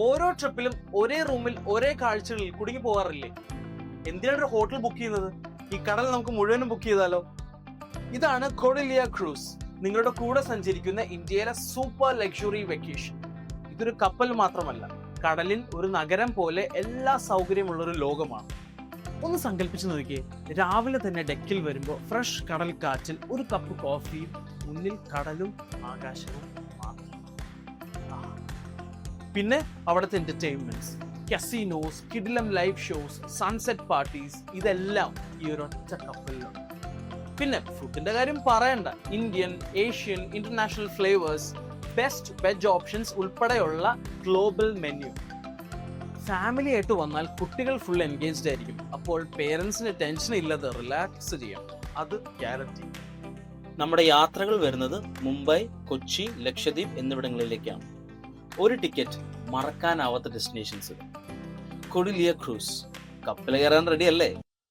ഓരോ ട്രിപ്പിലും ഒരേ റൂമിൽ ഒരേ കാഴ്ചകളിൽ കുടുങ്ങി പോകാറില്ലേ? എന്തിനാണ് ഒരു ഹോട്ടൽ ബുക്ക് ചെയ്യുന്നത്? ഈ കടൽ നമുക്ക് മുഴുവനും ബുക്ക് ചെയ്താലോ? ഇതാണ് കൊഡിലിയ ക്രൂസ്, നിങ്ങളുടെ കൂടെ സഞ്ചരിക്കുന്ന ഇന്ത്യയിലെ സൂപ്പർ ലക്ഷറി വെക്കേഷൻ. ഇതൊരു കപ്പൽ മാത്രമല്ല, കടലിൽ ഒരു നഗരം പോലെ എല്ലാ സൗകര്യമുള്ള ഒരു ലോകമാണ്. ഒന്ന് സങ്കല്പിച്ചു നോക്കിയേ, രാവിലെ തന്നെ ഡെക്കിൽ വരുമ്പോൾ ഫ്രഷ് കടൽ കാറ്റിൽ ഒരു കപ്പ് കോഫിയും, മുന്നിൽ കടലും ആകാശവും മാത്രം. പിന്നെ അവിടുത്തെ എന്റർടൈൻമെന്റ്സ്, കസിനോസ്, കിഡിലം ലൈവ് ഷോസ്, സൺസെറ്റ് പാർട്ടീസ്, ഇതെല്ലാം ഈ ഒരൊറ്റ കപ്പലിലുണ്ട്. പിന്നെ ഫുഡിന്റെ കാര്യം പറയണ്ട, Indian, Asian, international flavours, best veg options ഉൾപ്പെടെയുള്ള ഗ്ലോബൽ മെനു. ഫാമിലി ആയിട്ട് വന്നാൽ കുട്ടികൾ ഫുൾ എൻഗേജ്ഡ് ആയിരിക്കും. അപ്പോൾ പേരൻസിന് ടെൻഷൻ ഇല്ലാതെ റിലാക്സ് ചെയ്യാം, അത് ഗ്യാരണ്ടി. നമ്മുടെ യാത്രകൾ വരുന്നത് മുംബൈ, കൊച്ചി, ലക്ഷദ്വീപ് എന്നിവിടങ്ങളിലേക്കാണ്. ഒരു ടിക്കറ്റ് മറക്കാനാവാത്ത ഡെസ്റ്റിനേഷൻസ്. കൊഡിലിയ ക്രൂസ്, കപ്പൽ കയറാൻ റെഡി അല്ലേ?